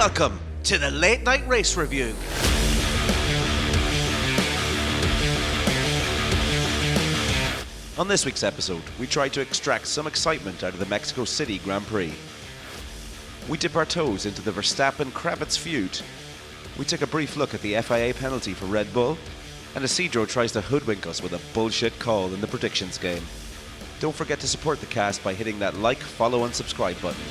Welcome to the Late Night Race Review. On this week's episode, we try to extract some excitement out of the Mexico City Grand Prix. We dip our toes into the Verstappen-Kravitz feud. We take a brief look at the FIA penalty for Red Bull, and Isidro tries to hoodwink us with a bullshit call in the predictions game. Don't forget to support the cast by hitting that like, follow and subscribe button.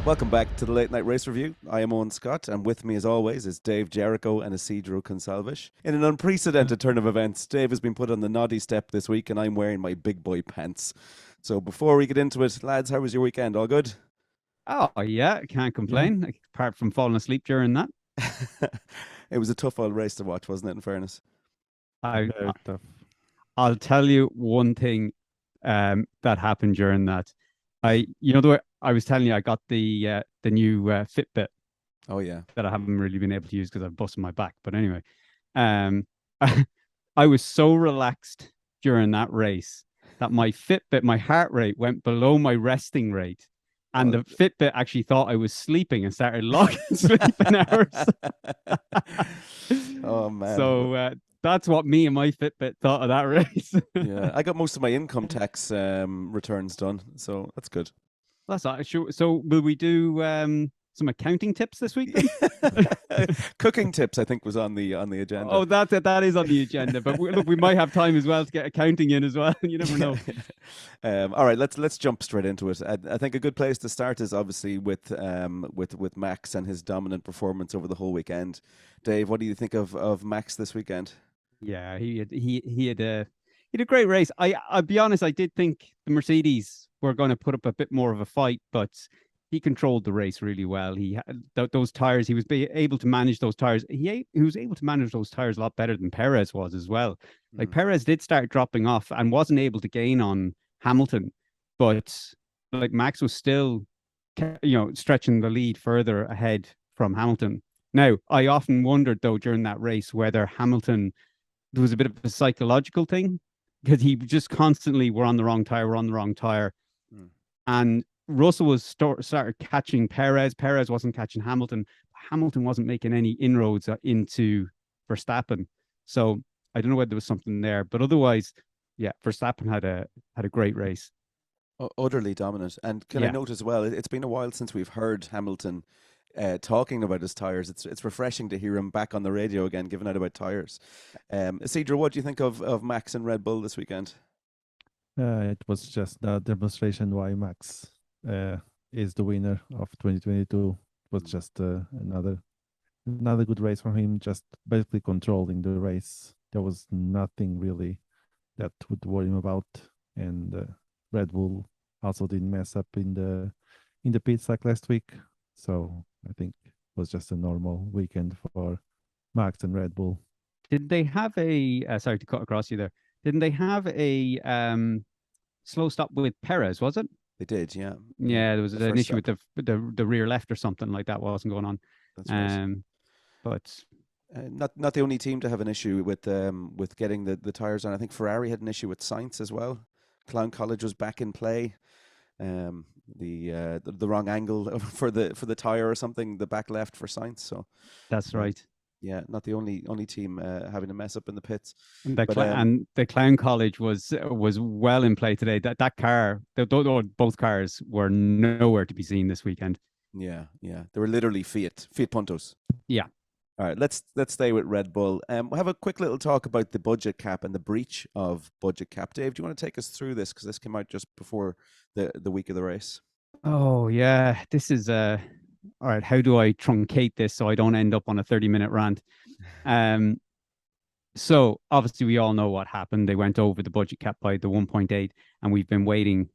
Welcome back to the Late Night Race Review. I am Owen Scott, and with me as always is Dave Jericho and Isidro Consalvish. In an unprecedented turn of events, Dave has been put on the naughty step this week and I'm wearing my big boy pants. So before we get into it, lads, how was your weekend? All good? Oh, yeah, can't complain, apart from falling asleep during that. It was a tough old race to watch, wasn't it, in fairness? Very tough. I'll tell you one thing that happened during that. The way I was telling you, I got the new Fitbit. Oh, yeah. That I haven't really been able to use because I've busted my back. But anyway, I was so relaxed during that race that my Fitbit, my heart rate went below my resting rate. And the Fitbit actually thought I was sleeping and started logging sleeping hours. Oh, man. So that's what me and my Fitbit thought of that race. Yeah, I got most of my income tax returns done, so that's good. That's all. Sure. So will we do some accounting tips this week then? Cooking tips, I think, was on the agenda. Oh, that is on the agenda. But we might have time as well to get accounting in as well. You never know. All right, let's jump straight into it. I think a good place to start is obviously with Max and his dominant performance over the whole weekend. Dave, what do you think of Max this weekend? Yeah, he had a great race. I'll be honest, I did think the Mercedes were going to put up a bit more of a fight, but he controlled the race really well. He had those tires. He was able to manage those tires. He was able to manage those tires a lot better than Perez was as well. Like Perez did start dropping off and wasn't able to gain on Hamilton, but like Max was still, stretching the lead further ahead from Hamilton. Now, I often wondered though during that race whether Hamilton, there was a bit of a psychological thing because he just constantly were on the wrong tire. And Russell was started catching Perez. Perez wasn't catching Hamilton. Hamilton wasn't making any inroads into Verstappen. So I don't know whether there was something there, but otherwise, yeah, Verstappen had a great race. Utterly dominant. And can I note as well, it's been a while since we've heard Hamilton talking about his tires. It's refreshing to hear him back on the radio again, giving out about tires. Isidro, what do you think of Max and Red Bull this weekend? It was just a demonstration why Max is the winner of 2022. It was just another good race for him, just basically controlling the race. There was nothing really that would worry him about. And Red Bull also didn't mess up in the pits like last week. So I think it was just a normal weekend for Max and Red Bull. Did they have sorry to cut across you there. Didn't they have a slow stop with Perez, was it? They did, yeah. Yeah, there was an issue with the rear left or something like that wasn't going on. That's right. But not the only team to have an issue with getting the tires on. I think Ferrari had an issue with Sainz as well. Clown College was back in play. The wrong angle for the tire or something, the back left for Sainz. So that's right. Yeah, not the only team having a mess up in the pits. And the Clown College was well in play today. That car, both cars were nowhere to be seen this weekend. Yeah. They were literally Fiat Puntos. Yeah. All right, let's stay with Red Bull. We'll have a quick little talk about the budget cap and the breach of budget cap. Dave, do you want to take us through this? Because this came out just before the week of the race. Oh, yeah. This is all right, how do I truncate this so I don't end up on a 30-minute rant? So obviously we all know what happened. They went over the budget cap by the 1.8, and we've been waiting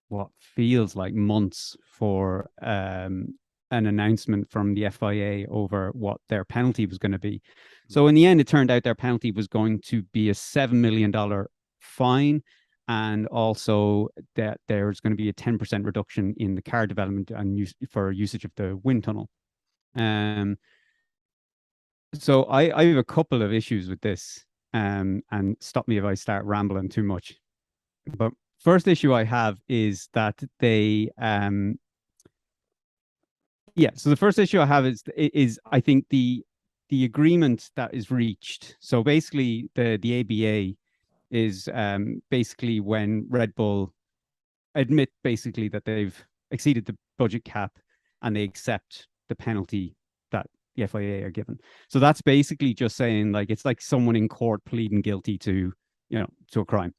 what feels like months for an announcement from the FIA over what their penalty was going to be. So in the end, it turned out their penalty was going to be a $7 million fine, and also that there's going to be a 10% reduction in the car development and for usage of the wind tunnel. So I have a couple of issues with this, and stop me if I start rambling too much. But first issue I have is that they so the first issue I have is I think the agreement that is reached. So basically the ABA is basically when Red Bull admit basically that they've exceeded the budget cap and they accept the penalty that the FIA are given. So that's basically just saying, like, it's like someone in court pleading guilty to, to a crime.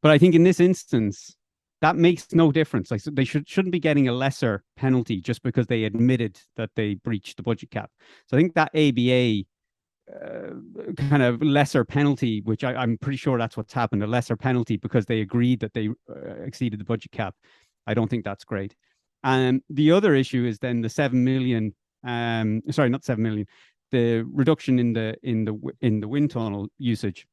But I think in this instance, that makes no difference. Like, so they shouldn't be getting a lesser penalty just because they admitted that they breached the budget cap. So I think that ABA kind of lesser penalty, which I'm pretty sure that's what's happened, a lesser penalty because they agreed that they exceeded the budget cap. I don't think that's great. And the other issue is then the 7 million, sorry, not 7 million, the reduction in the wind tunnel usage.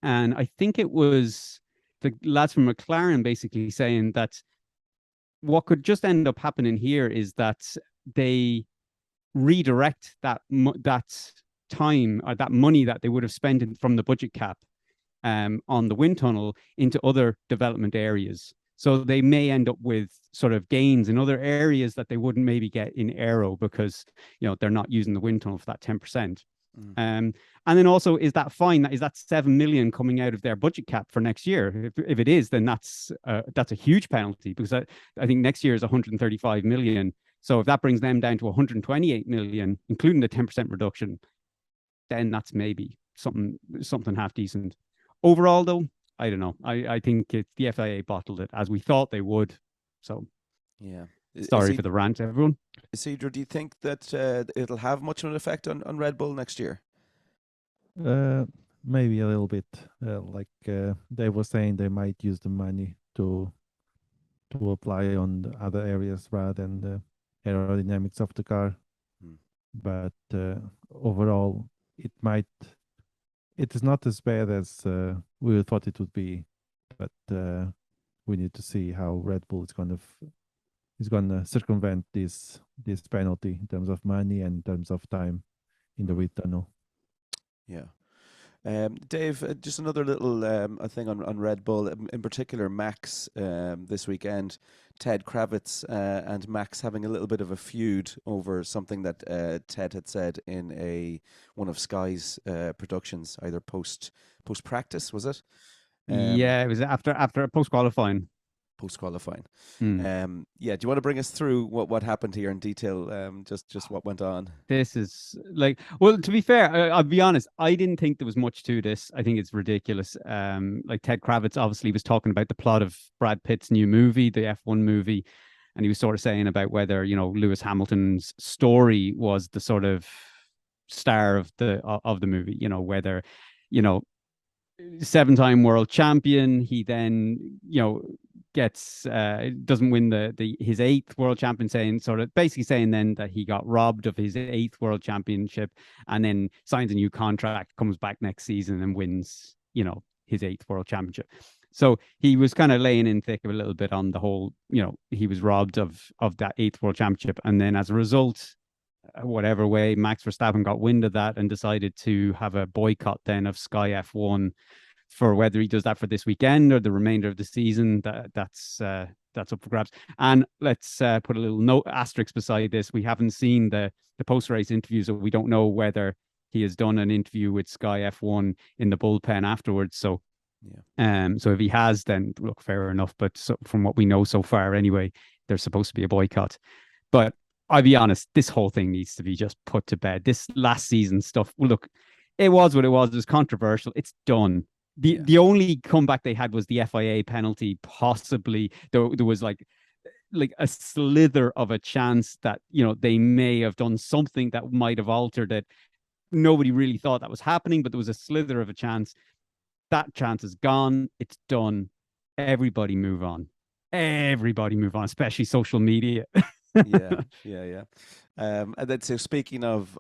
And I think it was the lads from McLaren basically saying that what could just end up happening here is that they redirect that time or that money that they would have spent from the budget cap on the wind tunnel into other development areas. So they may end up with sort of gains in other areas that they wouldn't maybe get in aero because they're not using the wind tunnel for that 10%. And then also, is that 7 million coming out of their budget cap for next year? If it is, then that's a huge penalty, because I think next year is 135 million. So if that brings them down to 128 million, including the 10% reduction, then that's maybe something half decent. Overall, though, I don't know. I think the FIA bottled it as we thought they would. So yeah. Sorry for the rant, everyone. Isidro, do you think that it'll have much of an effect on Red Bull next year? Maybe a little bit. They were saying they might use the money to apply on the other areas rather than the aerodynamics of the car. But overall, it is not as bad as we thought it would be. But we need to see how Red Bull is going to circumvent this penalty in terms of money and in terms of time in the wind tunnel. Yeah. Dave, just another little thing on Red Bull, in particular Max this weekend. Ted Kravitz and Max having a little bit of a feud over something that Ted had said in one of Sky's productions, either post practice, was it? Yeah, it was after post qualifying. Yeah, do you want to bring us through what happened here in detail, just what went on? This is well, to be fair, I'll be honest, I didn't think there was much to this. I think it's ridiculous. Like, Ted Kravitz obviously was talking about the plot of Brad Pitt's new movie, the F1 movie, and he was sort of saying about whether Lewis Hamilton's story was the sort of star of the movie, whether 7-time world champion, he then gets doesn't win his 8th world champion, basically saying then that he got robbed of his 8th world championship, and then signs a new contract, comes back next season and wins his 8th world championship. So he was kind of laying in thick a little bit on the whole, he was robbed of that 8th world championship, and then as a result, whatever way, Max Verstappen got wind of that and decided to have a boycott then of Sky F1 for whether he does that for this weekend or the remainder of the season. That's up for grabs. And let's put a little asterisk beside this. We haven't seen the post-race interviews, so we don't know whether he has done an interview with Sky F1 in the bullpen afterwards. So so if he has, then look, fair enough. But from what we know so far anyway, there's supposed to be a boycott. But I'll be honest, this whole thing needs to be just put to bed. This last season stuff, well, look, it was what it was. It was controversial. It's done. The only comeback they had was the FIA penalty. Possibly there was like a slither of a chance that they may have done something that might have altered it. Nobody really thought that was happening, but there was a slither of a chance. That chance is gone. It's done. Everybody move on. Especially social media. Yeah. And then, so speaking of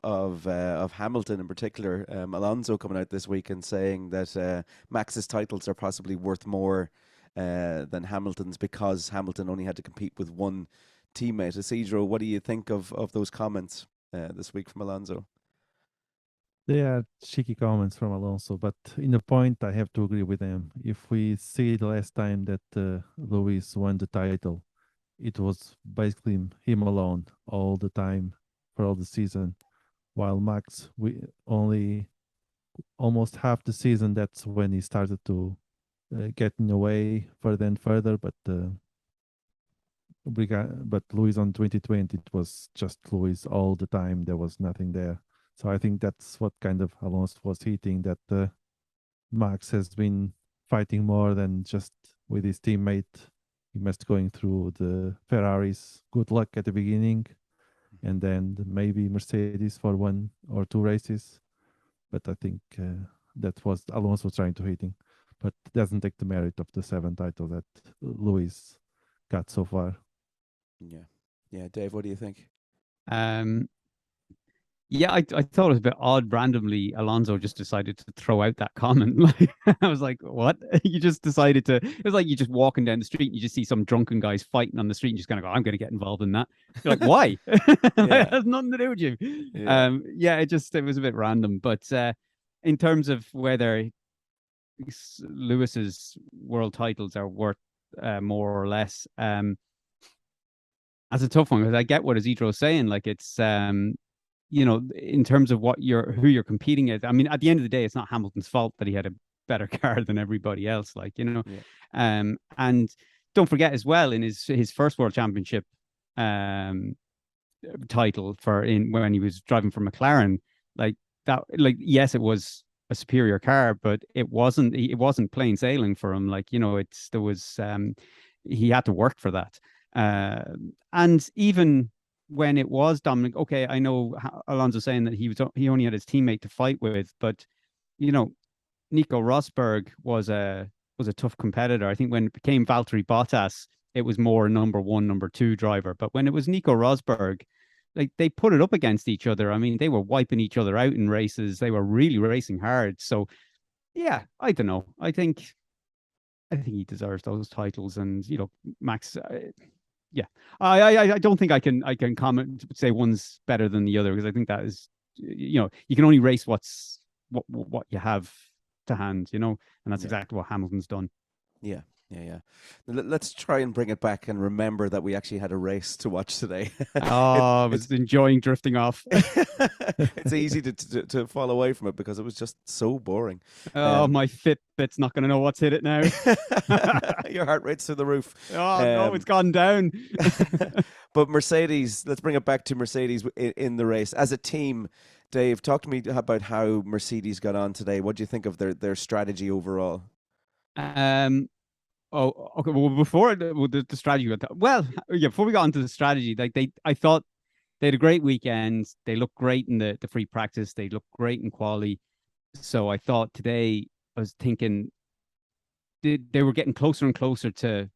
Hamilton in particular, Alonso coming out this week and saying that Max's titles are possibly worth more than Hamilton's because Hamilton only had to compete with one teammate. Isidro, what do you think of those comments this week from Alonso? They are cheeky comments from Alonso, but in a point, I have to agree with them. If we see the last time that Lewis won the title, it was basically him alone all the time for all the season, while Max, we only almost half the season, that's when he started to get in the way further and further. But Lewis on 2020, it was just Lewis all the time. There was nothing there. So I think that's what kind of Alonso was hitting, that Max has been fighting more than just with his teammate. He must going through the Ferraris. Good luck at the beginning, and then maybe Mercedes for 1 or 2 races. But I think that was Alonso trying to hitting, but doesn't take the merit of the 7 titles that Lewis got so far. Yeah. Dave, what do you think? Yeah, I thought it was a bit odd. Randomly, Alonso just decided to throw out that comment. Like, I was like, "What? You just decided to?" It was like you just walking down the street and you just see some drunken guys fighting on the street and just kind of go, "I'm going to get involved in that." You're like, "Why?" It has nothing to do with you. Yeah. It was a bit random. But in terms of whether Lewis's world titles are worth more or less, that's a tough one because I get what Isidro's saying. Like, it's in terms of who you're competing at. I mean, at the end of the day, it's not Hamilton's fault that he had a better car than everybody else. Like, and don't forget as well, in his first world championship title when he was driving for McLaren, like that, like, yes, it was a superior car, but it wasn't plain sailing for him. Like, he had to work for that. And even when it was Dominic, okay, I know Alonso saying that he only had his teammate to fight with, but Nico Rosberg was a tough competitor. I think when it became Valtteri Bottas, it was more number 1, number 2 driver. But when it was Nico Rosberg, like, they put it up against each other. I mean, they were wiping each other out in races. They were really racing hard. So yeah, I don't know. I think he deserves those titles, and Max. Yeah, I don't think I can comment say one's better than the other, because I think that is, you can only race what you have to hand, and that's exactly what Hamilton's done. Yeah. Let's try and bring it back and remember that we actually had a race to watch today. I was enjoying drifting off. It's easy to fall away from it because it was just so boring. My Fitbit's not going to know what's hit it now. Your heart rate's through the roof. Oh, no, it's gone down. But Mercedes, let's bring it back to Mercedes in the race. As a team, Dave, talk to me about how Mercedes got on today. What do you think of their strategy overall? Oh, okay. Well, before the strategy, before we got into the strategy, like, I thought they had a great weekend. They looked great in the free practice. They looked great in quali. So I thought today, I was thinking they were getting closer and closer to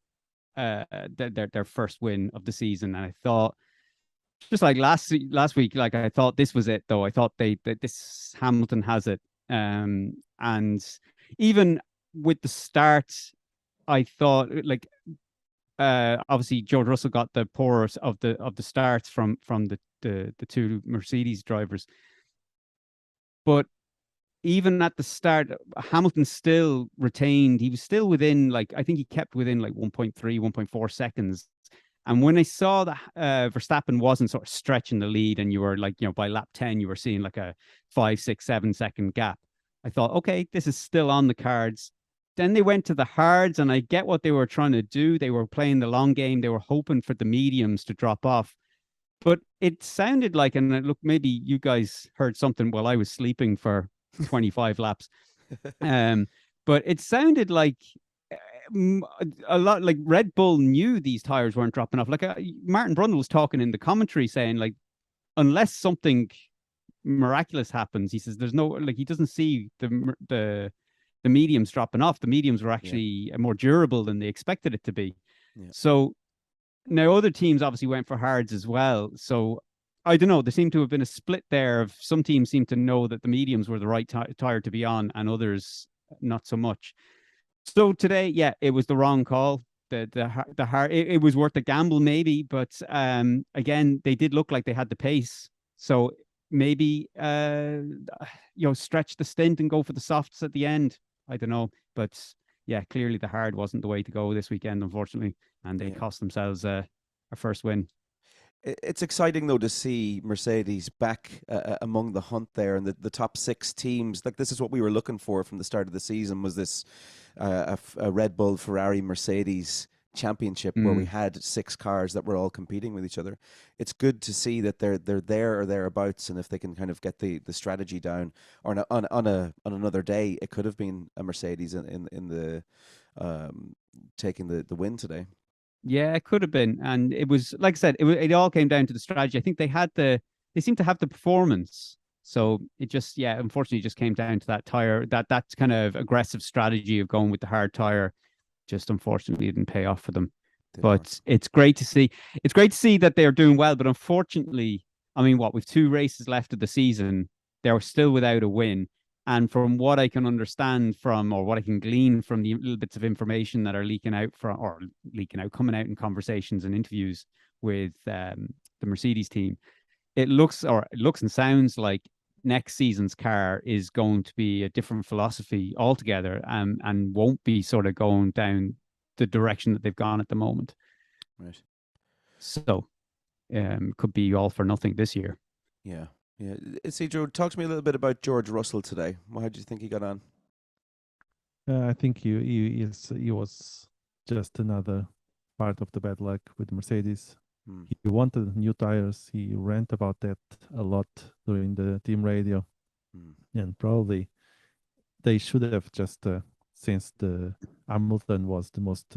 their first win of the season. And I thought, just like last week, like, I thought this was it, though. I thought this Hamilton has it. And even with the start, I thought, like, obviously George Russell got the poorest of the starts from the 2 Mercedes drivers, but even at the start, Hamilton still retained. He was still within, like, I think he kept within like 1.3, 1.4 seconds. And when I saw that Verstappen wasn't sort of stretching the lead, and you were like, by lap 10, you were seeing like a 5, 6, 7 second gap, I thought, okay, this is still on the cards. Then they went to the hards, and I get what they were trying to do. They were playing the long game. They were hoping for the mediums to drop off. But it sounded like, and look, maybe you guys heard something while I was sleeping for 25 laps. But it sounded like a lot like Red Bull knew these tires weren't dropping off. Like, Martin Brundle was talking in the commentary saying, like, unless something miraculous happens, he says there's no, like, he doesn't see the mediums dropping off. The mediums were actually more durable than they expected it to be. Yeah. So now other teams obviously went for hards as well. So I don't know. There seemed to have been a split there of some teams seemed to know that the mediums were the right tire to be on, and others not so much. So today, it was the wrong call. The hard, it was worth a gamble maybe, but again, they did look like they had the pace. So maybe stretch the stint and go for the softs at the end. I don't know, but yeah, clearly the hard wasn't the way to go this weekend, unfortunately, and they cost themselves a first win. It's exciting, though, to see Mercedes back among the hunt there, and the top 6 teams. Like, this is what we were looking for from the start of the season, was this a Red Bull, Ferrari, Mercedes championship where we had 6 cars that were all competing with each other. It's good to see that they're there or thereabouts, and if they can kind of get the strategy down, or on another day, it could have been a Mercedes in the taking the win today. Yeah, it could have been, and it was, like I said, it all came down to the strategy. I think they seemed to have the performance, so it just, unfortunately, just came down to that tire, that kind of aggressive strategy of going with the hard tire. Just unfortunately didn't pay off for them. But it's great to see. It's great to see that they're doing well. But unfortunately, I mean, with 2 races left of the season, they're still without a win. And from what I can understand from, or what I can glean from the little bits of information that are coming out in conversations and interviews with the Mercedes team, it looks and sounds like next season's car is going to be a different philosophy altogether, and won't be sort of going down the direction that they've gone at the moment. Right. So, could be all for nothing this year. Yeah. Yeah. Isidro, talk to me a little bit about George Russell today. How do you think he got on? I think he was just another part of the bad luck with Mercedes. He wanted new tires. He rant about that a lot during the team radio. And probably they should have just, since the Hamilton was the most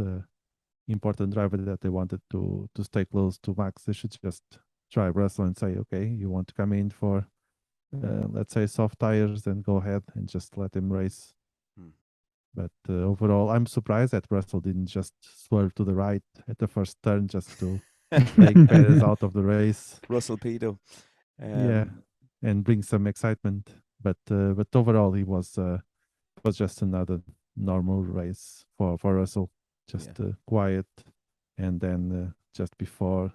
important driver that they wanted to stay close to Max, they should just try Russell and say, okay, you want to come in for, let's say, soft tires, then go ahead and just let him race. But overall, I'm surprised that Russell didn't just swerve to the right at the first turn just to take Perez out of the race. Russell Pedo. And bring some excitement. But overall, it was just another normal race for Russell. Just quiet, and then just before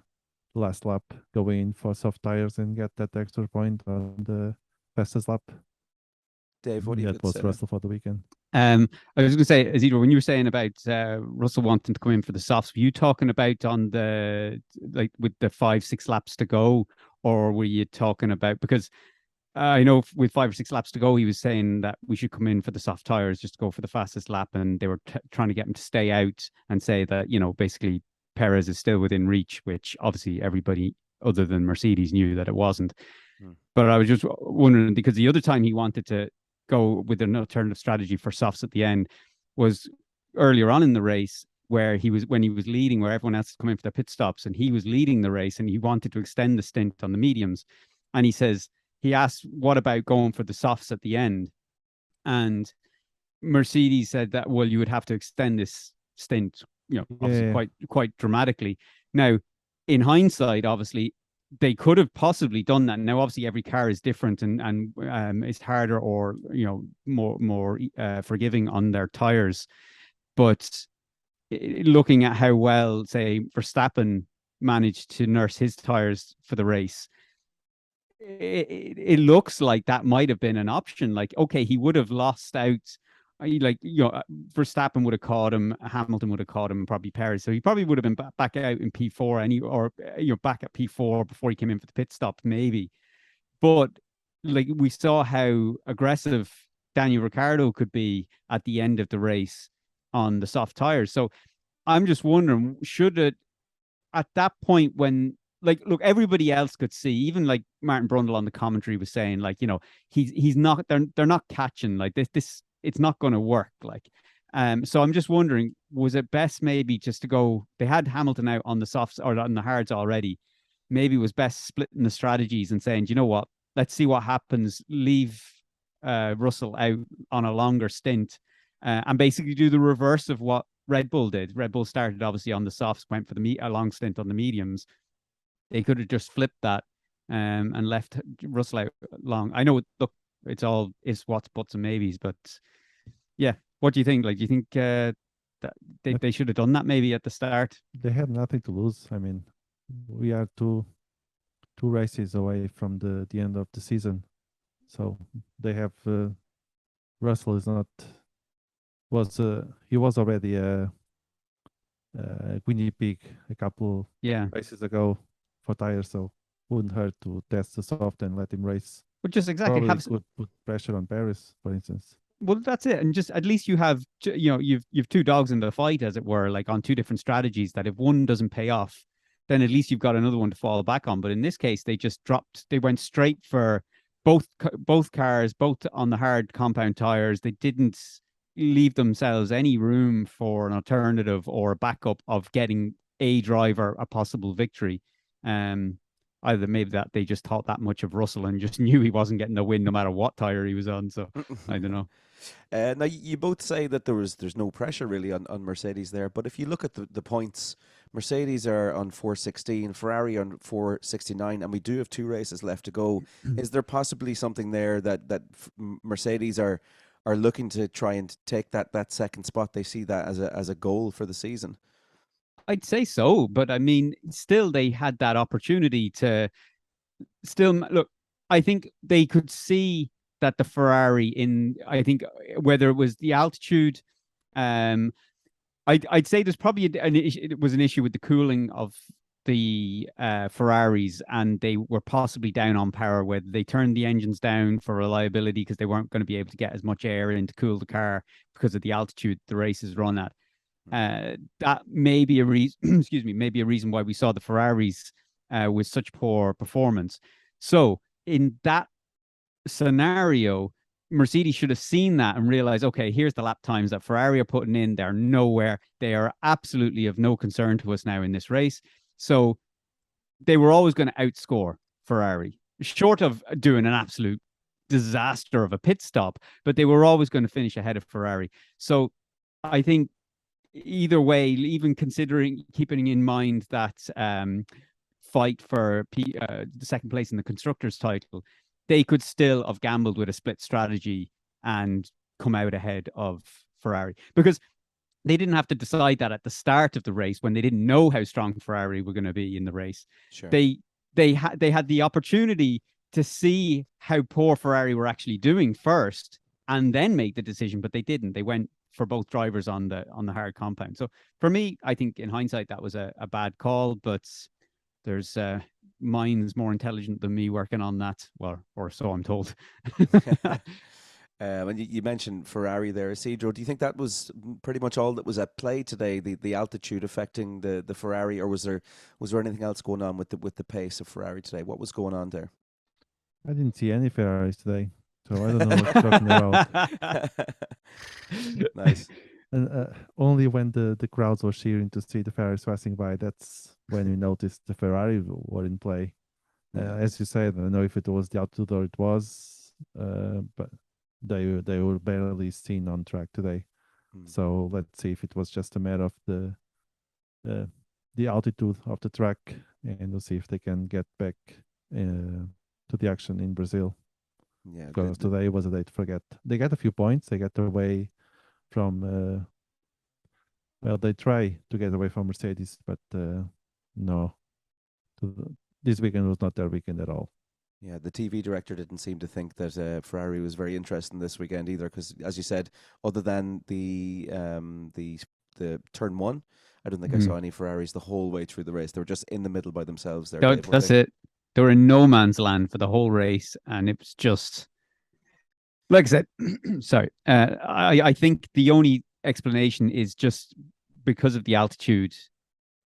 last lap, go in for soft tires and get that extra point on the fastest lap. Dave, what do you think? That was Russell for the weekend. I was going to say, Isidro, when you were saying about Russell wanting to come in for the softs, were you talking about on the, like, with the 5-6 laps to go, or were you talking about, because I know with 5 or 6 laps to go, he was saying that we should come in for the soft tires just to go for the fastest lap, and they were trying to get him to stay out and say that, basically Perez is still within reach, which obviously everybody other than Mercedes knew that it wasn't. But I was just wondering, because the other time he wanted to go with an alternative strategy for softs at the end was earlier on in the race, when he was leading, where everyone else is coming for their pit stops, and he was leading the race, and he wanted to extend the stint on the mediums, and he asked, what about going for the softs at the end? And Mercedes said that, well, you would have to extend this stint, obviously quite dramatically. Now, in hindsight, obviously, they could have possibly done that. Now, obviously, every car is different, and it's harder or more forgiving on their tires. But looking at how well, say, Verstappen managed to nurse his tires for the race, it looks like that might have been an option. Like, okay, he would have lost out. Verstappen would have caught him, Hamilton would have caught him, and probably Perez. So he probably would have been back out in P4, or back at P4 before he came in for the pit stop, maybe. But like, we saw how aggressive Daniel Ricciardo could be at the end of the race on the soft tires. So I'm just wondering, should it, at that point, when, like, look, everybody else could see, even like Martin Brundle on the commentary was saying, like, he's not, they're not catching, like, this it's not going to work, like. So I'm just wondering, was it best maybe just to go, they had Hamilton out on the softs or on the hards already, maybe it was best splitting the strategies and saying, you know what, let's see what happens, leave Russell out on a longer stint, and basically do the reverse of what Red Bull did. Red Bull started obviously on the softs, went for a long stint on the mediums. They could have just flipped that and left Russell out long. I know, look, it's all ifs, whats, buts, and maybes, but yeah, what do you think? Like, do you think that they should have done that maybe at the start? They had nothing to lose. I mean, we are two 2 races away from the end of the season. So they have Russell is not was he was already a guinea pig a couple races ago for tires, so wouldn't hurt to test the soft and let him race. But just exactly Probably could put pressure on Paris, for instance. Well, that's it, and just at least you have, you know, you've 2 dogs in the fight, as it were, like on 2 different strategies. That if one doesn't pay off, then at least you've got another one to fall back on. But in this case, they just dropped. They went straight for both cars, both on the hard compound tires. They didn't leave themselves any room for an alternative or a backup of getting a driver a possible victory. Either maybe that they just thought that much of Russell and just knew he wasn't getting the win no matter what tire he was on. So I don't know. Now you both say that there's no pressure really on Mercedes there, but if you look at the points, Mercedes are on 416, Ferrari on 469, and we do have 2 races left to go. Is there possibly something there that Mercedes are looking to try and take that second spot? They see that as a goal for the season. I'd say so, but I mean, still they had that opportunity to still look. I think they could see that the Ferrari I think whether it was the altitude, I'd say there's probably it was an issue with the cooling of the Ferraris, and they were possibly down on power, where they turned the engines down for reliability because they weren't going to be able to get as much air in to cool the car because of the altitude the race is run at. That may be a reason, excuse me, maybe a reason why we saw the Ferraris with such poor performance. So in that scenario, Mercedes should have seen that and realized, okay, here's the lap times that Ferrari are putting in. They're nowhere. They are absolutely of no concern to us now in this race. So they were always going to outscore Ferrari, short of doing an absolute disaster of a pit stop, but they were always going to finish ahead of Ferrari. So I think either way, even considering keeping in mind that fight for the second place in the constructors title, they could still have gambled with a split strategy and come out ahead of Ferrari, because they didn't have to decide that at the start of the race when they didn't know how strong Ferrari were going to be in the race. Sure. They had the opportunity to see how poor Ferrari were actually doing first and then make the decision, but they didn't. They went for both drivers on the hard compound. So for me, I think in hindsight that was a bad call, but there's minds more intelligent than me working on that, well, or so I'm told. And you mentioned Ferrari there, Isidro. Do you think that was pretty much all that was at play today, the altitude affecting the Ferrari, or was there anything else going on with the pace of Ferrari today? What was going on there? I didn't see any Ferraris today, so I don't know what you're talking about. Nice. And only when the crowds were cheering to see the Ferraris passing by, that's when we noticed the Ferrari were in play. As you said, I don't know if it was the altitude or it was, but they were barely seen on track today. So let's see if it was just a matter of the altitude of the track, and we'll see if they can get back to the action in Brazil. Yeah, because today was a day to forget. They got a few points. They got away from they try to get away from Mercedes, but no, this weekend was not their weekend at all. Yeah, the TV director didn't seem to think that Ferrari was very interested in this weekend either, because as you said, other than the turn 1, I don't think I saw any Ferraris the whole way through the race. They were just in the middle by themselves there. That's it. They were in no man's land for the whole race, and it was just, like I said, sorry. I think the only explanation is just because of the altitude,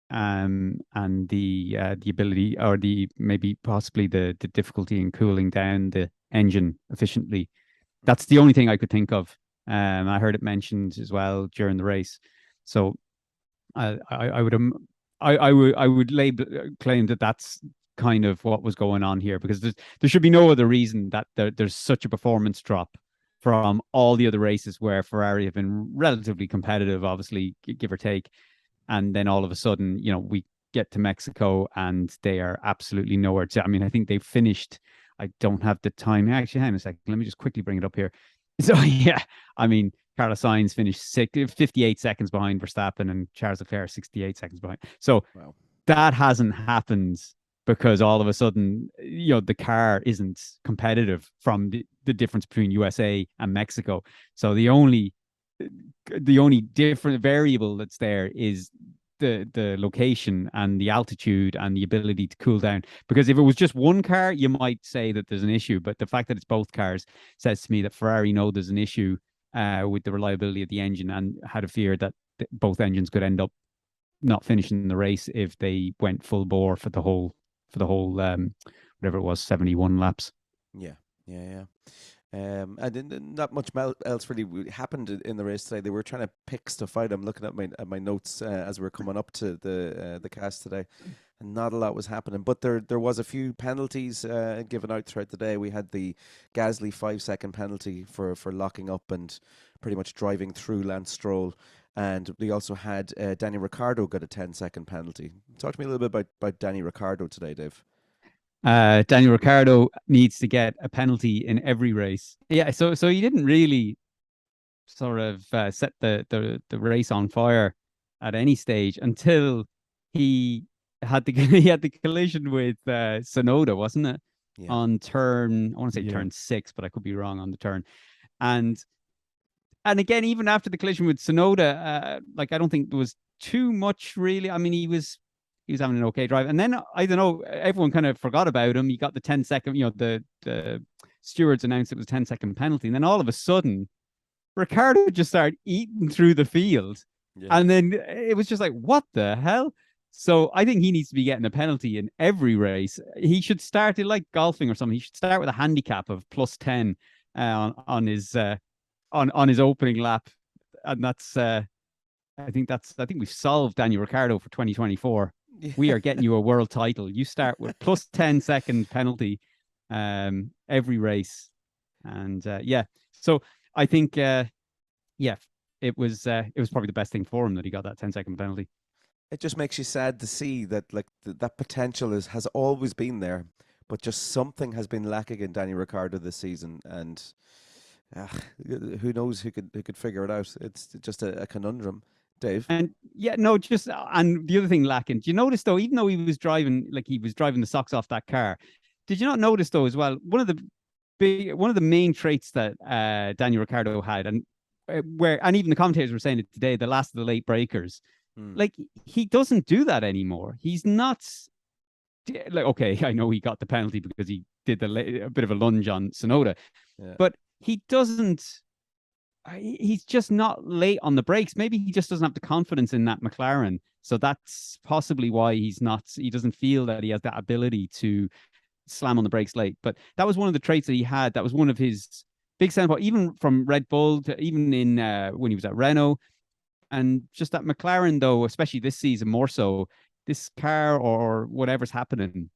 and the ability, or maybe possibly the difficulty in cooling down the engine efficiently. That's the only thing I could think of. I heard it mentioned as well during the race. So I would claim that that's kind of what was going on here, because there should be no other reason that there's such a performance drop from all the other races where Ferrari have been relatively competitive, obviously, give or take. And then all of a sudden, we get to Mexico and they are absolutely nowhere to. I mean, I think they finished. I don't have the time. Actually, hang on a second. Let me just quickly bring it up here. So, yeah, I mean, Carlos Sainz finished 58 seconds behind Verstappen, and Charles Leclerc 68 seconds behind. So that hasn't happened because all of a sudden, the car isn't competitive from the difference between USA and Mexico. So the only different variable that's there is the location and the altitude and the ability to cool down. Because if it was just one car, you might say that there's an issue, but the fact that it's both cars says to me that Ferrari know there's an issue with the reliability of the engine, and had a fear that both engines could end up not finishing the race if they went full bore for the whole whatever it was, 71 laps. Yeah. And not much else really happened in the race today. They were trying to pick stuff out. I'm looking at my notes as we're coming up to the cast today, and not a lot was happening. But there was a few penalties given out throughout the day. We had the Gasly 5-second penalty for locking up and pretty much driving through Lance Stroll. And we also had Danny Ricciardo got a 10-second penalty. Talk to me a little bit about Danny Ricciardo today, Dave. Daniel Ricciardo needs to get a penalty in every race. Yeah, so he didn't really sort of set the race on fire at any stage until he had the collision with Tsunoda, wasn't it? Yeah. On turn, I want to say turn 6, but I could be wrong on the turn. And again, even after the collision with Tsunoda, I don't think there was too much really. I mean, he was having an okay drive, and then I don't know, everyone kind of forgot about him. He got the 10-second, the stewards announced it was a 10-second penalty, and then all of a sudden, Ricciardo just started eating through the field, and then it was just like, what the hell? So I think he needs to be getting a penalty in every race. He should start it like golfing or something. He should start with a handicap of +10 on his opening lap, and that's. I think we've solved Daniel Ricciardo for 2024. Yeah. We are getting you a world title. You start with +10-second penalty every race, and So I think it was probably the best thing for him that he got that 10-second penalty. It just makes you sad to see that that potential has always been there, but just something has been lacking in Danny Ricciardo this season, and who knows who could figure it out. It's just a conundrum. Dave? And and the other thing lacking, do you notice though, even though he was driving the socks off that car, did you not notice though as well, one of the main traits that Daniel Ricciardo had, and even the commentators were saying it today, the last of the late breakers, like he doesn't do that anymore. He's not like, okay, I know he got the penalty because he did a bit of a lunge on Tsunoda, but he doesn't. He's just not late on the brakes. Maybe he just doesn't have the confidence in that McLaren. So that's possibly why he doesn't feel that he has that ability to slam on the brakes late. But that was one of the traits that he had. That was one of his big selling points, even from Red Bull to even in when he was at Renault. And just that McLaren, though, especially this season more so, this car or whatever's happening,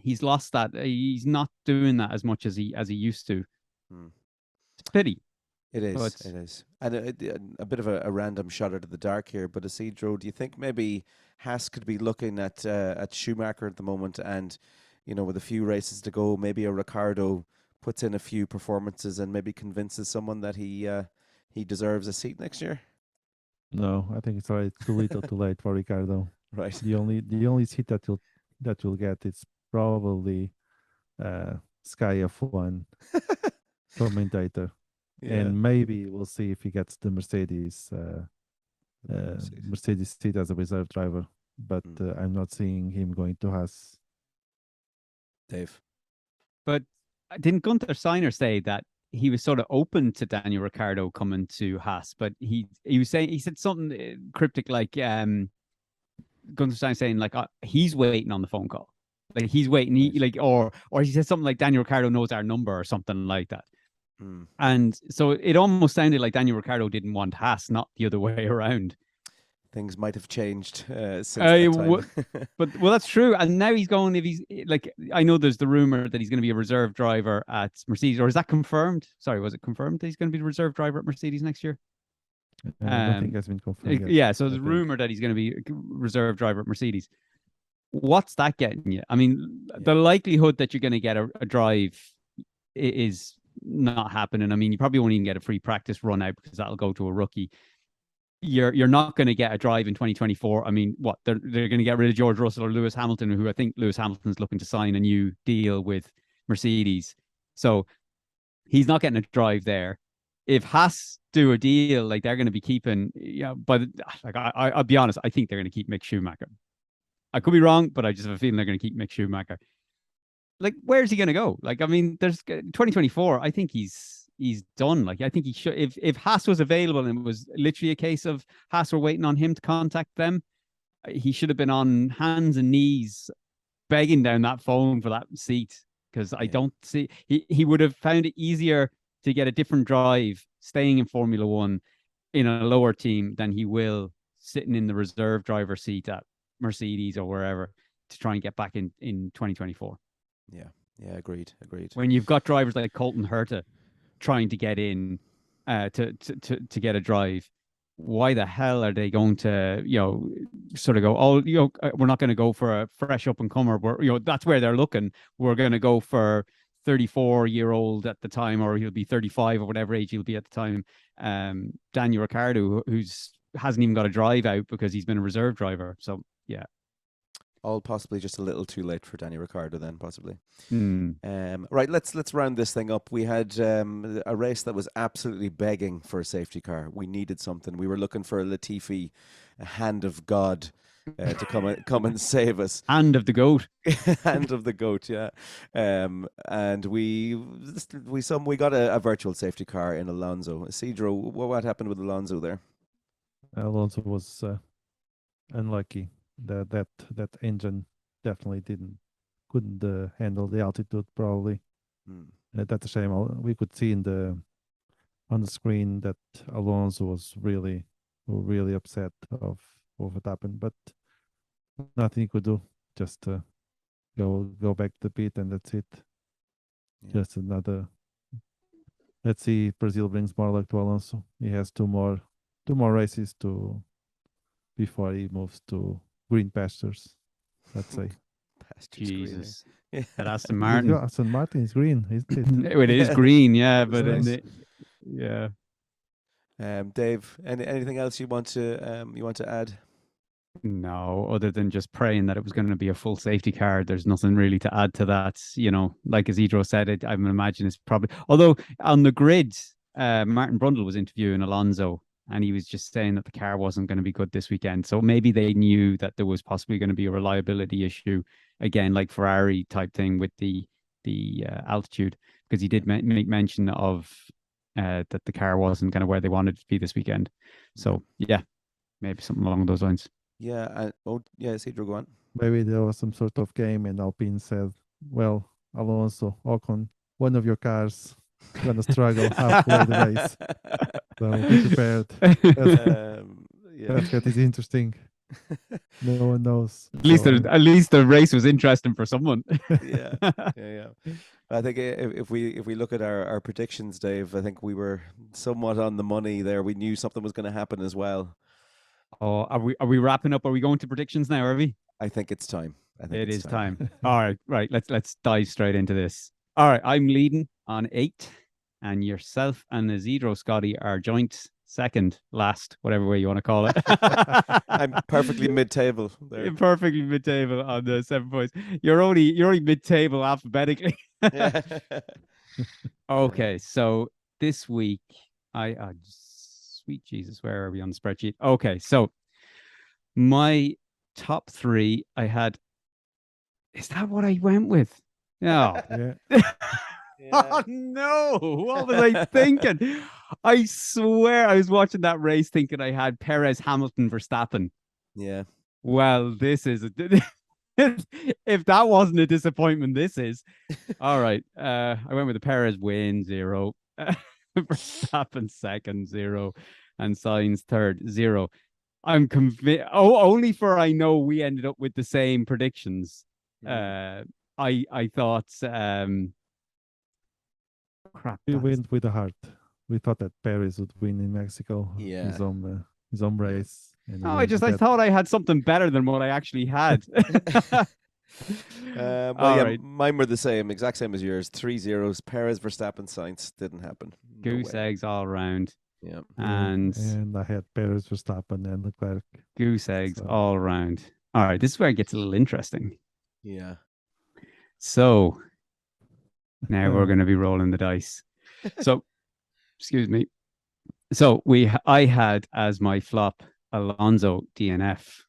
he's lost that. He's not doing that as much as he used to. It's a pity. It is. And a bit of a random shot out of the dark here, but Isidro, do you think maybe Haas could be looking at Schumacher at the moment, and with a few races to go, maybe a Ricciardo puts in a few performances and maybe convinces someone that he deserves a seat next year? No, I think it's already too little, too late for Ricciardo. Right. The only seat that you'll get is probably Sky F1 commentator. Yeah. And maybe we'll see if he gets the Mercedes seat as a reserve driver. But I'm not seeing him going to Haas. Dave? But didn't Gunther Steiner say that he was sort of open to Daniel Ricciardo coming to Haas? But he said something cryptic like Gunther Steiner saying like he's waiting on the phone call. Like he's waiting, or he said something like Daniel Ricciardo knows our number or something like that. And so it almost sounded like Daniel Ricciardo didn't want Haas, not the other way around. Things might have changed since that time. But that's true. And now he's going, if he's like, I know there's the rumor that he's going to be a reserve driver at Mercedes, or is that confirmed? Sorry, was it confirmed that he's going to be the reserve driver at Mercedes next year? I don't think that's been confirmed yet. Yeah, so there's a rumor that he's going to be a reserve driver at Mercedes. What's that getting you? I mean, the likelihood that you're going to get a drive is not happening. I mean, you probably won't even get a free practice run out because that'll go to a rookie. you're not going to get a drive in 2024. I mean, what they're going to get rid of George Russell or Lewis Hamilton, who I think Lewis Hamilton's looking to sign a new deal with Mercedes. So he's not getting a drive there. If Haas do a deal, like they're going to be keeping, but like I'll be honest, I think they're going to keep Mick Schumacher. I could be wrong, but I just have a feeling they're going to keep Mick Schumacher. Like, where's he going to go? Like, I mean, there's 2024. I think he's done. Like, I think he should. If Haas was available and it was literally a case of Haas were waiting on him to contact them, he should have been on hands and knees begging down that phone for that seat, because I don't see he would have found it easier to get a different drive staying in Formula One in a lower team than he will sitting in the reserve driver seat at Mercedes or wherever to try and get back in 2024. Yeah, agreed. When you've got drivers like Colton Herta trying to get in to get a drive, why the hell are they going to, sort of go, oh, we're not going to go for a fresh up and comer. That's where they're looking. We're going to go for 34-year-old at the time, or he'll be 35 or whatever age he'll be at the time. Daniel Ricciardo, who's hasn't even got a drive out because he's been a reserve driver. So yeah. All possibly just a little too late for Danny Ricciardo then, possibly. Mm. Right, let's round this thing up. We had a race that was absolutely begging for a safety car. We needed something. We were looking for a Latifi, a hand of God, to come and save us. Hand of the goat. Hand of the goat, yeah. And we got a virtual safety car in Alonso. Isidro, what happened with Alonso there? Alonso was unlucky. That engine definitely couldn't handle the altitude probably. That's a shame. We could see on the screen that Alonso was really upset of what happened, but nothing he could do. Just go back to the pit and that's it. Yeah. Just another. Let's see if Brazil brings more luck to Alonso. He has two more races before he moves to green pastures, let's say. Pastures. Jesus. Yeah. At Aston Martin. Aston Martin is green, isn't it? It is green, yeah, but nice. yeah. Dave, anything else you want to add? No, other than just praying that it was going to be a full safety car. There's nothing really to add to that. Like Isidro said, I imagine it's probably. Although on the grid, Martin Brundle was interviewing Alonso, and he was just saying that the car wasn't going to be good this weekend. So maybe they knew that there was possibly going to be a reliability issue again, like Ferrari type thing with the altitude, because he did make mention of that the car wasn't kind of where they wanted it to be this weekend. So yeah, maybe something along those lines. Yeah. Isidro, go on. Maybe there was some sort of game, and Alpine said, "Well, Alonso, Ocon, one of your cars gonna struggle halfway the race. So be prepared." That's what is interesting. No one knows. At least the race was interesting for someone. Yeah. I think if we look at our predictions, Dave, I think we were somewhat on the money there. We knew something was going to happen as well. Oh, are we wrapping up? Are we going to predictions now, are we? I think it's time. It is time. All right. Let's dive straight into this. All right, I'm leading on 8, and yourself and Isidro, Scotty, are joint second, last, whatever way you want to call it. I'm perfectly mid-table there. You're perfectly mid-table on the 7 points. You're only mid-table alphabetically. Okay, so this week sweet Jesus, where are we on the spreadsheet? Okay, so my top 3, I had. Is that what I went with? No. Yeah. Oh no! What was I thinking? I swear I was watching that race thinking I had Perez, Hamilton, Verstappen. Yeah. Well, this is if that wasn't a disappointment, this is. All right. I went with the Perez win 0, Verstappen second 0, and Sainz third 0. I'm convinced. Only for I know we ended up with the same predictions. I thought. Crap. We went with the heart. We thought that Paris would win in Mexico. Yeah. His own race. I thought I had something better than what I actually had. Right. Mine were the same, exact same as yours. 3 0s. Perez, Verstappen, Sainz didn't happen. Goose eggs all around. Yeah. And I had Perez, Verstappen, and Leclerc. goose eggs So- all around. All right, this is where it gets a little interesting. Yeah. So now we're going to be rolling the dice. So, excuse me. So I had as my flop Alonso DNF.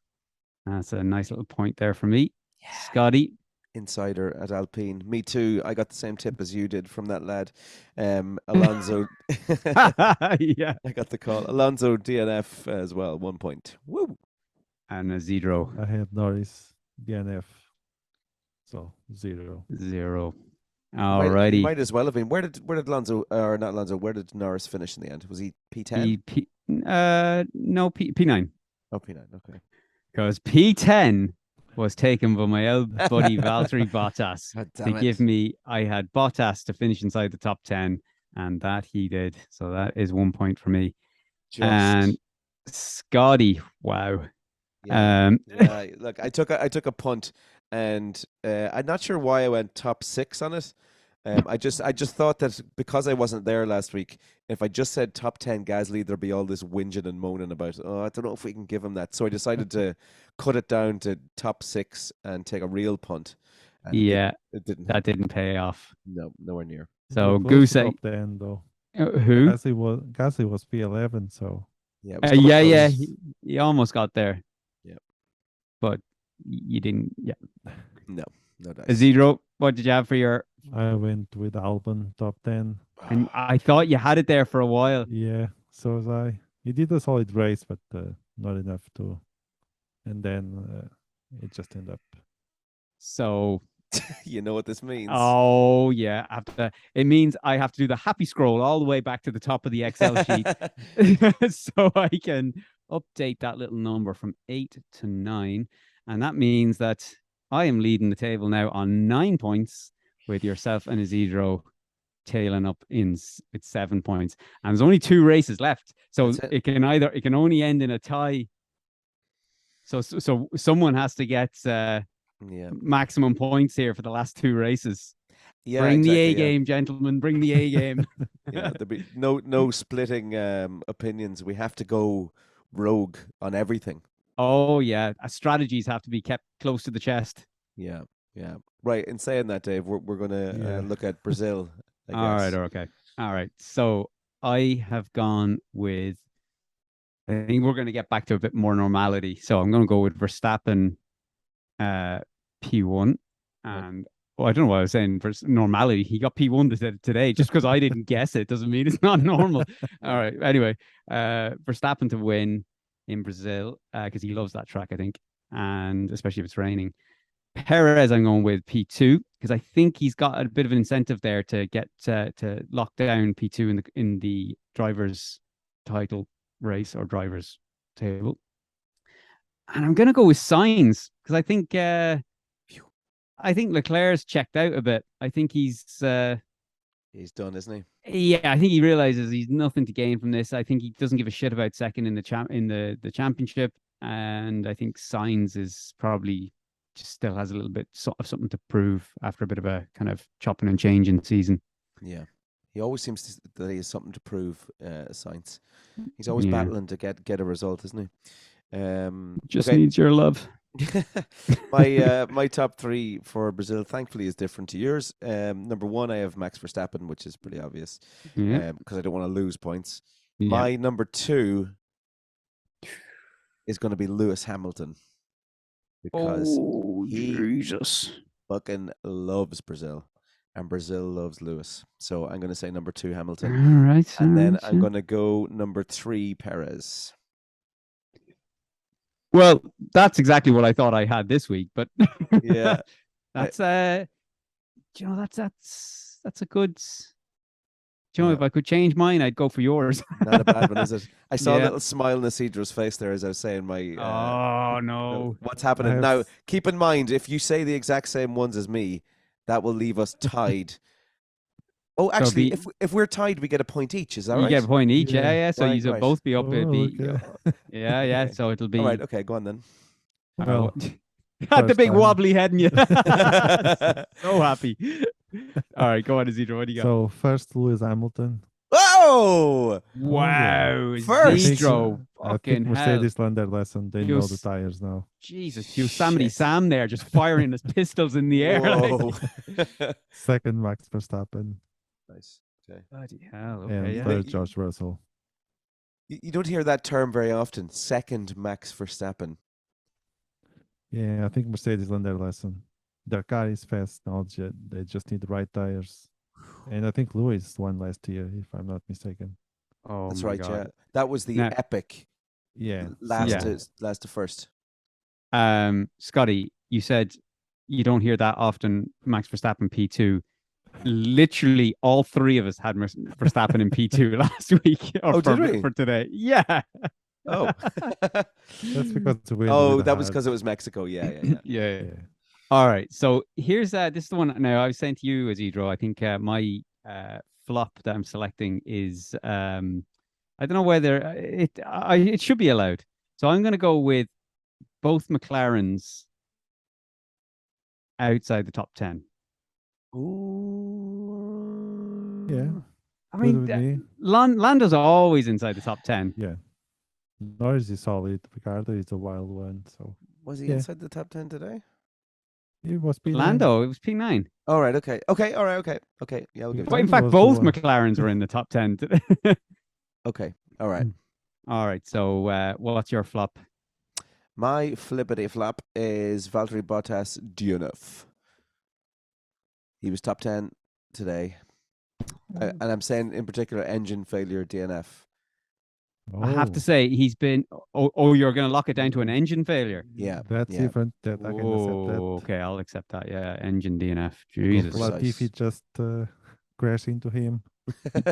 That's a nice little point there for me. Yeah. Scotty. Insider at Alpine. Me too. I got the same tip as you did from that lad. Alonso. Yeah. I got the call. Alonso DNF as well. 1 point. Woo. And Isidro. I had Norris, DNF. So 0. 0. He Alrighty. might as well have been. Where did Alonso, or not Alonso, where did Norris finish in the end? Was he P10? No, P9. Oh, P9. Okay. Because P10 was taken by my old buddy Valtteri Bottas God to damn it. give me. I had Bottas to finish inside the top 10, and that he did. So that is 1 point for me. Just, And Scotty, wow. yeah. Yeah, look, I took a punt, and I'm not sure why I went top 6 on it. I just thought that because I wasn't there last week, if I just said top 10 Gasly, there'd be all this whinging and moaning about, oh, I don't know if we can give him that. So I decided to cut it down to top 6 and take a real punt. And Yeah, it didn't. that didn't pay off. No, nowhere near. So goose egg. Top 10 though. Who? Gasly was P11, so Yeah, it was coming Yeah. close. He almost got there. Yeah. But you didn't. Yeah. No dice. Isidro, what did you have for your? I went with Albon top 10. And I thought you had it there for a while. Yeah, so was I. He did a solid race, but not enough to. And then it just ended up. So, You know what this means. oh yeah, it means I have to do the happy scroll all the way back to the top of the Excel sheet, so I can update that little number from 8 to 9, and that means that I am leading the table now on 9 points, with yourself and Isidro tailing up with 7 points. And there's only 2 races left, so it can only end in a tie. So someone has to get maximum points here for the last 2 races. Yeah, bring exactly, the A game, gentlemen. Bring the A game. Yeah, there'll be no splitting opinions. We have to go rogue on everything. Oh yeah, strategies have to be kept close to the chest. Yeah. Right. In saying that, Dave, we're going to look at Brazil. I All right. guess. Okay. All right. So I have gone with. I think we're going to get back to a bit more normality. So I'm going to go with Verstappen, P1, and I don't know what I was saying for normality. He got P1 today. Just because I didn't guess it doesn't mean it's not normal. All right. Anyway, Verstappen to win in Brazil because he loves that track, I think, and especially if it's raining. Perez, I'm going with P2 because I think he's got a bit of an incentive there to get to lock down P2 in the drivers' title race or drivers' table. And I'm going to go with Sainz because I think Leclerc's checked out a bit. I think he's done, isn't he? Yeah, I think he realizes he's nothing to gain from this. I think he doesn't give a shit about second in the championship, and I think Sainz is probably just still has a little bit of something to prove after a bit of a kind of chopping and changing season. Yeah, he always seems that he has something to prove. Sainz, he's always battling to get a result, isn't he? Just needs your love. My top 3 for Brazil, thankfully, is different to yours. Number 1, I have Max Verstappen, which is pretty obvious. Because I don't want to lose points. Yeah. My number 2 is going to be Lewis Hamilton. Because he fucking loves Brazil, and Brazil loves Lewis. So I'm going to say number 2 Hamilton. All right, and then I'm going to go number 3 Perez. Well, that's exactly what I thought I had this week, but yeah, that's that's a good. If I could change mine, I'd go for yours. Not a bad one, is it? I saw a little smile on Isidro's face there as I was saying my. Oh no! What's happening now? Keep in mind, if you say the exact same ones as me, that will leave us tied. Oh, actually, if we're tied, we get a point each. Is that right? You get a point each. Yeah. So right, you'll both be up. Okay. Yeah. So it'll be. All right. Okay. Go on then. Well, Had the big time. wobbly head in you. So happy. All right, go on, Isidro. What do you got? So first, Lewis Hamilton. Oh! Wow, First. Isidro, I fucking think hell. Mercedes learned their lesson. They know the Yes. tires now. Jesus, Yosemite Shit. Sam there just firing his pistols in the air. Whoa. Second, Max Verstappen. Nice. Okay. Bloody hell, okay, And yeah. third, George Russell. You don't hear that term very often. Second Max Verstappen. Yeah, I think Mercedes learned their lesson. Their car is fast now. They just need the right tires. And I think Lewis won last year, if I'm not mistaken. Oh That's my right, God. yeah. That was the Now- epic Yeah. last Yeah. to first. Scotty, you said you don't hear that often Max Verstappen P2. Literally all three of us had Verstappen in P2 last week Oh, did we? for today. Yeah. Oh. That's because we Oh, that was because it was Mexico. Yeah. yeah. Yeah. All right. So here's this is the one now I was saying to you, Isidro. I think my flop that I'm selecting is I don't know whether it should be allowed. So I'm going to go with both McLarens outside the top 10. Ooh. Yeah. I Good mean, with me. Lando's always inside the top 10. Yeah. Norris is solid. Ricciardo is a wild one. So Was he Yeah. inside the top 10 today? it was P9. Lando, it was P9. All right. Okay. All right. Okay. Yeah, we'll give it. But in Lando fact, was the both one. McLarens were in the top 10 today. Okay. All right. All right. So what's your flop? My flippity flop is Valtteri Bottas DNF. He was top 10 today. And I'm saying in particular engine failure DNF. I have to Oh, say, he's been. Oh, you're going to lock it down to an engine failure. Yeah. that's yeah. different. That I can accept that. Oh, okay, I'll accept that. Yeah, engine DNF. We'll go Jesus. for Latifi just crashed into him.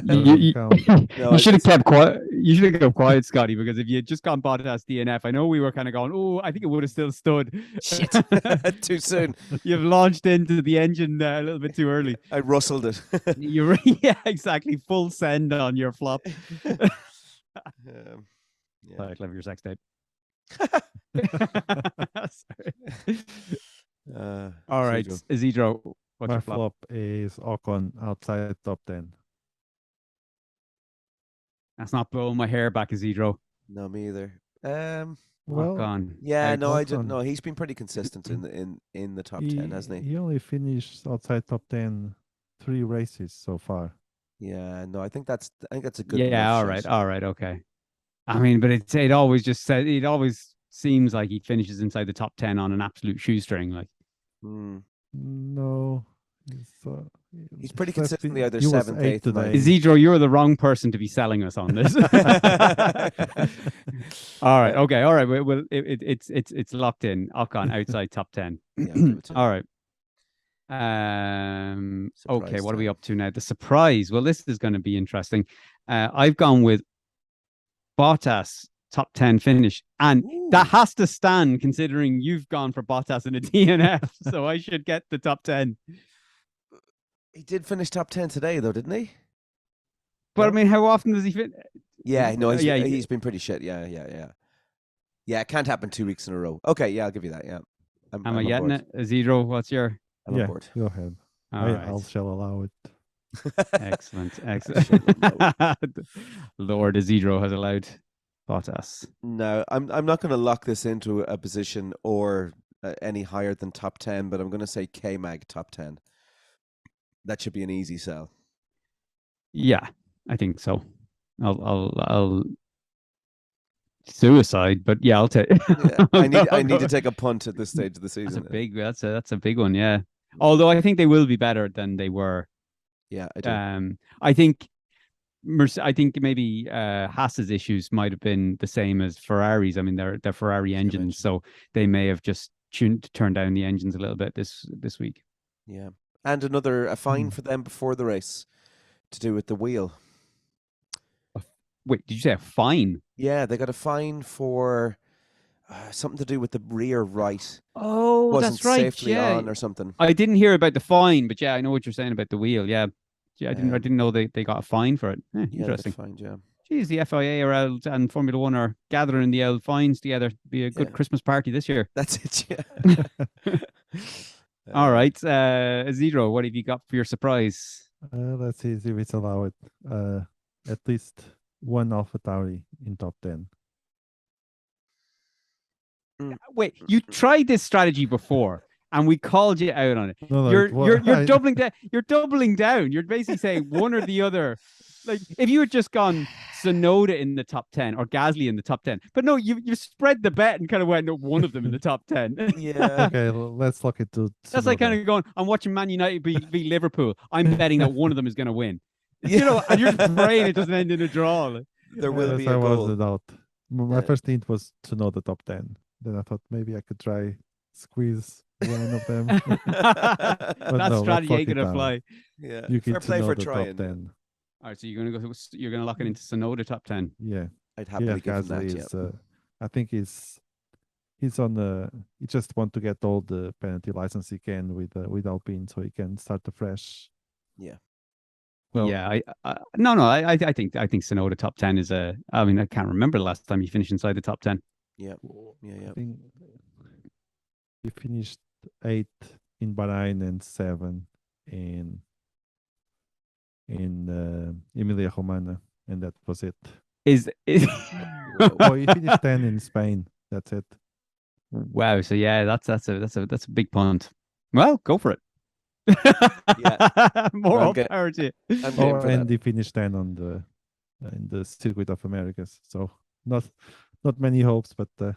You, Doesn't count. No, you should have it's- kept quiet. You should have kept quiet, Scotty, because if you had just gone Bottas DNF, I know we were kind of going, oh, I think it would have still stood. Shit. Too soon. You've launched into the engine a little bit too early. I rustled it. Yeah, exactly. Full send on your flop. Yeah. Clever your sex tape. All right, Isidro. Isidro, what's My your flop? flop is Ocon outside top 10. That's not blowing my hair back, Isidro. No, me either. Well, Ocon. Yeah, no, I Ocon. don't know. He's been pretty consistent in the top 10, hasn't he? He only finished outside top 10 3 races so far. Yeah, no, I think that's a good. Yeah, enough all shot. right, okay. I mean, but it always just said it always seems like he finishes inside the top 10 on an absolute shoestring. Like, Hmm. No. He's pretty let's consistently see, either he was 7th, 8th 8th, 9th. Isidro, you're the wrong person to be selling us on this. All right, okay, all right. Well, it's locked in. Ocon outside top 10. Yeah, I'll give it to him. All right. Okay, Surprise what are we time. up to now? The surprise. Well, this is going to be interesting. I've gone with Bottas top 10 finish, and that has to stand considering you've gone for Bottas in a DNF, so I should get the top 10. He did finish top 10 today, though, didn't he? But I mean, how often does he fit? Yeah, no, Yeah, he's been pretty shit. Yeah. Yeah, it can't happen 2 weeks in a row. Okay, yeah, I'll give you that. Yeah. Am I'm I on getting board. it? Zero, what's your? I'm on Yeah, board. go ahead. All I right. shall allow it. Excellent. Lord Isidro has allowed Bottas. No, I'm not going to lock this into a position or any higher than top 10, but I'm going to say K-Mag top 10. That should be an easy sell. Yeah, I think so. I'll suicide, but yeah, I'll take. Yeah, I need to take a punt at this stage of the season. That's a big one. Yeah. Although I think they will be better than they were. Yeah, I do. I think maybe Haas's issues might have been the same as Ferrari's. I mean, they're Ferrari engines, so they may have just turned down the engines a little bit this week. Yeah, and a fine for them before the race to do with the wheel. Wait, did you say a fine? Yeah, they got a fine for something to do with the rear right. Oh, Wasn't that's right. safely Yeah, on or something. I didn't hear about the fine, but yeah, I know what you're saying about the wheel. Yeah, I Um, didn't know they got a fine for it. Yeah, they got Interesting. fined, yeah. Geez, the FIA are out and Formula One are gathering the old fines together. Be a good Yeah. Christmas party this year. That's it, yeah. All right, Isidro, what have you got for your surprise? Let's see if it's allowed. at least one AlphaTauri in top 10. Wait, you tried this strategy before, and we called you out on it. No, You're doubling down. You're doubling down. You're basically saying one or the other. Like if you had just gone Tsunoda in the top 10 or Gasly in the top 10, but no, you spread the bet and kind of went, no, one of them in the top 10. Yeah. Okay, let's look into. That's like kind of going, I'm watching Man United beat Liverpool. I'm betting that one of them is going to win. You know, and you're just praying it doesn't end in a draw. Like. There will be a I was goal. the doubt. My first hint was Tsunoda top 10. Then I thought maybe I could try squeeze one of them. That no, strategy ain't gonna fly. Yeah. Yuki Fair play for Tsunoda trying. top 10. All right, so you're gonna lock it into Tsunoda top 10. Yeah. I'd happily give him Gasly that. is, I think he's on the. He just want to get all the penalty license he can with Alpine, so he can start afresh. Yeah. Well, yeah, I think Tsunoda top 10 is a. I mean, I can't remember the last time he finished inside the top 10. Yeah. I think he finished 8th in Bahrain and 7th in Emilia Romagna, and that was it. Oh, he finished 10 in Spain. That's it. Wow. So yeah, that's a big punt. Well, go for it. Yeah. More power to you. And he finished 10 on in the Circuit of Americas. So not many hopes, but all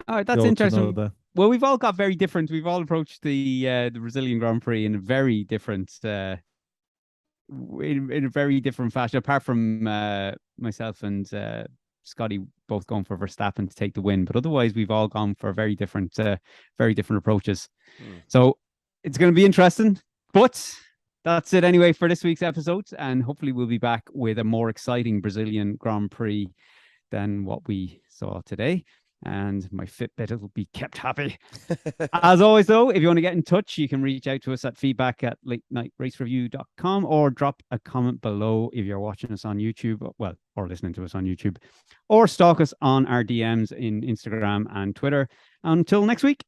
right, that's interesting. Well, we've all got very different. We've all approached the Brazilian Grand Prix in a very different in a very different fashion. Apart from myself and Scotty both going for Verstappen to take the win, but otherwise we've all gone for very different approaches. So it's going to be interesting. But that's it anyway for this week's episode, and hopefully we'll be back with a more exciting Brazilian Grand Prix than what we saw today. And my Fitbit will be kept happy. As always, though, if you want to get in touch, you can reach out to us at feedback@LateNightRaceReview.com or drop a comment below if you're watching us on YouTube, or listening to us on YouTube, or stalk us on our DMs in Instagram and Twitter. Until next week,